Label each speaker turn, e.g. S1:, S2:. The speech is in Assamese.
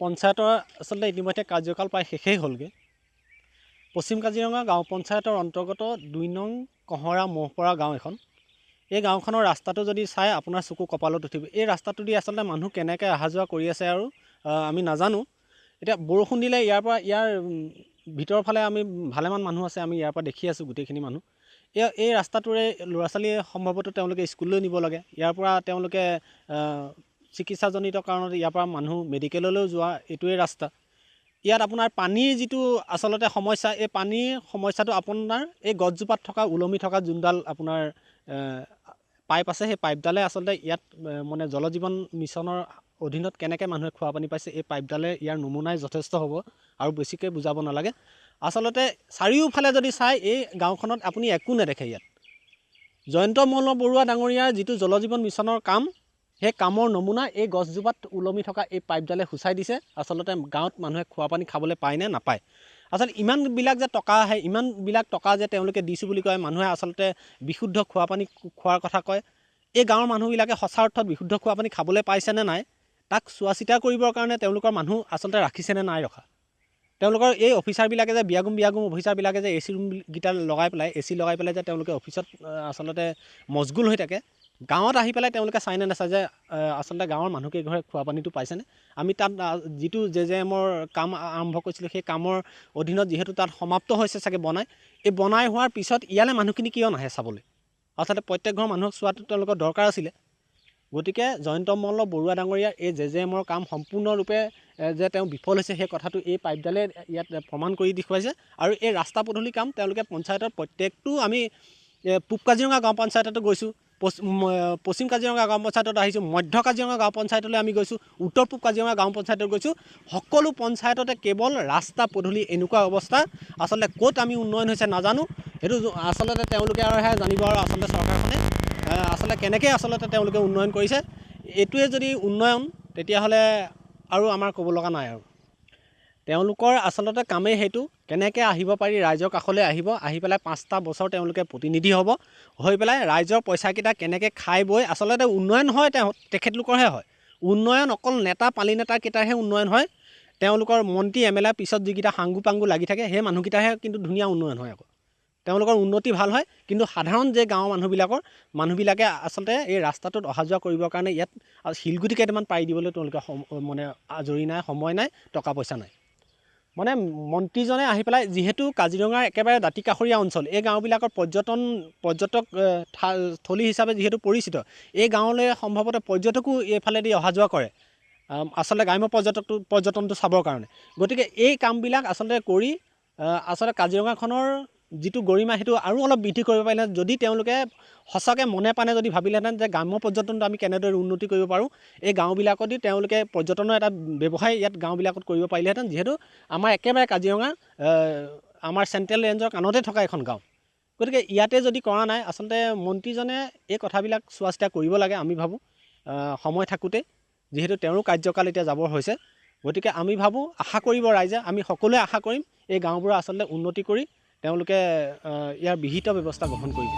S1: পঞ্চায়তৰ আচলতে ইতিমধ্যে কাৰ্যকাল প্ৰায় শেষেই হ'লগৈ। পশ্চিম কাজিৰঙা গাঁও পঞ্চায়তৰ অন্তৰ্গত ২ নং কহৰা মহপৰা গাঁও এখন। এই গাঁওখনৰ ৰাস্তাটো যদি চাই আপোনাৰ চকু কপালত উঠিব। এই ৰাস্তাটো দি আচলতে মানুহ কেনেকৈ অহা যোৱা কৰি আছে আৰু আমি নাজানো। এতিয়া বৰষুণ দিলে ইয়াৰ ভিতৰৰ ফালে আমি ভালেমান মানুহ আছে, আমি ইয়াৰ পৰা দেখি আছোঁ গোটেইখিনি মানুহ। এই ৰাস্তাটোৰে ল'ৰা ছোৱালীয়ে সম্ভৱতঃ তেওঁলোকে স্কুললৈ নিব লাগে। ইয়াৰ পৰা তেওঁলোকে চিকিৎসাজনিত কাৰণত ইয়াৰ পৰা মানুহ মেডিকেললৈও যোৱা এইটোৱে ৰাস্তা। ইয়াত আপোনাৰ পানীৰ যিটো আচলতে সমস্যা, এই পানীৰ সমস্যাটো আপোনাৰ এই গছজোপাত থকা ওলমি থকা যোনডাল আপোনাৰ পাইপ আছে, সেই পাইপডালে আচলতে ইয়াত মানে জল জীৱন মিছনৰ অধীনত কেনেকৈ মানুহে খোৱা পানী পাইছে, এই পাইপডালে ইয়াৰ নমুনাই যথেষ্ট হ'ব আৰু বেছিকৈ বুজাব নালাগে। আচলতে চাৰিওফালে যদি চাই এই গাঁওখনত আপুনি একো নেদেখে। ইয়াত জয়ন্ত মল্ল বৰুৱা ডাঙৰীয়াৰ যিটো জল জীৱন মিছনৰ কাম, সেই কামৰ নমুনা এই গছজোপাত ওলমি থকা এই পাইপডালে সূচাই দিছে। আচলতে গাঁৱত মানুহে খোৱা পানী খাবলৈ পায় নে নাপায়। আচলতে ইমানবিলাক যে টকা আহে, ইমানবিলাক টকা যে তেওঁলোকে দিছোঁ বুলি কয়, মানুহে আচলতে বিশুদ্ধ খোৱা পানী খোৱাৰ কথা কয়। এই গাঁৱৰ মানুহবিলাকে সঁচা অৰ্থত বিশুদ্ধ খোৱা পানী খাবলৈ পাইছেনে নাই, তাক চোৱা চিতা কৰিবৰ কাৰণে তেওঁলোকৰ মানুহ আচলতে ৰাখিছেনে নাই ৰখা। তেওঁলোকৰ এই অফিচাৰবিলাকে যে বিয়াগুম অফিচাৰবিলাকে যে AC ৰুমকেইটা লগাই পেলাই, AC লগাই পেলাই যে তেওঁলোকে অফিচত আচলতে মচগুল হৈ থাকে, গাঁৱত আহি পেলাই তেওঁলোকে চাই নে নাচায় যে আচলতে গাঁৱৰ মানুহকেইঘৰে খোৱা পানীটো পাইছেনে। আমি তাত যিটো JJMৰ কাম আৰম্ভ কৰিছিলোঁ, সেই কামৰ অধীনত যিহেতু তাত সমাপ্ত হৈছে চাগে বনাই হোৱাৰ পিছত ইয়ালৈ মানুহখিনি কিয় নাহে চাবলৈ। আচলতে প্ৰত্যেক ঘৰ মানুহক চোৱাটো তেওঁলোকৰ দৰকাৰ আছিলে। গতিকে জয়ন্ত মল্ল বৰুৱা ডাঙৰীয়াৰ এই JJMৰ কাম সম্পূৰ্ণৰূপে যে তেওঁ বিফল হৈছে, সেই কথাটো এই পাইপডালে ইয়াত প্ৰমাণ কৰি দেখুৱাইছে। আৰু এই ৰাস্তা পদূলি কাম তেওঁলোকে পঞ্চায়তৰ প্ৰত্যেকটো, আমি পূব কাজিৰঙা গাঁও পঞ্চায়ততো গৈছোঁ, পশ্চিম কাজিৰঙা গাঁও পঞ্চায়তত আহিছোঁ, মধ্য কাজিৰঙা গাঁও পঞ্চায়তলৈ আমি গৈছোঁ, উত্তৰ পূব কাজিৰঙা গাঁও পঞ্চায়তত গৈছোঁ। সকলো পঞ্চায়ততে কেৱল ৰাস্তা পদূলি এনেকুৱা অৱস্থা। আচলতে ক'ত আমি উন্নয়ন হৈছে নাজানো, সেইটো আচলতে তেওঁলোকে আৰুহে জানিব। আৰু আচলতে চৰকাৰখনে আচলতে কেনেকৈ আচলতে তেওঁলোকে উন্নয়ন কৰিছে, এইটোৱে যদি উন্নয়ন, তেতিয়াহ'লে আৰু আমাৰ ক'ব লগা নাই। আৰু তেওঁলোকৰ আচলতে কামেই সেইটো, কেনেকৈ আহিব পাৰি ৰাইজৰ কাষলৈ আহি পেলাই 5টা বছৰ তেওঁলোকে প্ৰতিনিধি হ'ব, হৈ পেলাই ৰাইজৰ পইচাকেইটা কেনেকৈ খাই বৈ। আচলতে উন্নয়ন হয় তেখেতলোকৰহে হয়। উন্নয়ন অকল নেতা পালি নেতাকেইটাৰহে উন্নয়ন হয়। তেওঁলোকৰ মন্ত্ৰী MLA পিছত যিকেইটা সাংগু পাংগু লাগি থাকে, সেই মানুহকেইটাৰহে কিন্তু ধুনীয়া উন্নয়ন হয়। আকৌ তেওঁলোকৰ উন্নতি ভাল হয়, কিন্তু সাধাৰণ যে গাঁৱৰ মানুহবিলাকে আচলতে এই ৰাস্তাটোত অহা যোৱা কৰিবৰ কাৰণে ইয়াত শিলগুটি কেইটামান পাৰি দিবলৈ তেওঁলোকে মানে আজৰি নাই, সময় নাই, টকা পইচা নাই। মানে মন্ত্ৰীজনে আহি পেলাই, যিহেতু কাজিৰঙাৰ একেবাৰে দাঁতিকাষৰীয়া অঞ্চল, এই গাঁওবিলাকৰ পৰ্যটক থলী হিচাপে যিহেতু পৰিচিত, এই গাঁৱলৈ সম্ভৱতঃ পৰ্যটকো এইফালেদি অহা যোৱা কৰে, আচলতে গ্ৰাম্য পৰ্যটনটো চাবৰ কাৰণে। গতিকে এই কামবিলাক আচলতে কৰি আচলতে কাজিৰঙাখনৰ যিটো গৰিমা, সেইটো আৰু অলপ বৃদ্ধি কৰিব পাৰিলে, যদি তেওঁলোকে সঁচাকৈ মনে প্ৰাণে যদি ভাবিলেহেঁতেন যে গ্ৰাম্য পৰ্যটনটো আমি কেনেদৰে উন্নতি কৰিব পাৰোঁ, এই গাঁওবিলাকত দি তেওঁলোকে পৰ্যটনৰ এটা ব্যৱসায় ইয়াত গাঁওবিলাকত কৰিব পাৰিলেহেঁতেন। যিহেতু আমাৰ একেবাৰে কাজিৰঙা আমাৰ চেণ্ট্ৰেল ৰেঞ্জৰ কাণতে থকা এখন গাঁও। গতিকে ইয়াতে যদি কৰা নাই, আচলতে মন্ত্ৰীজনে এই কথাবিলাক চোৱা চিতা কৰিব লাগে, আমি ভাবোঁ সময় থাকোঁতে, যিহেতু তেওঁৰো কাৰ্যকাল এতিয়া যাবৰ হৈছে। গতিকে আমি ভাবোঁ, আশা কৰিব ৰাইজে, আমি সকলোৱে আশা কৰিম এই গাঁওবোৰৰ আচলতে উন্নতি কৰি তেওঁলোকে ইয়াৰ বিহিত ব্যৱস্থা গ্ৰহণ কৰিব।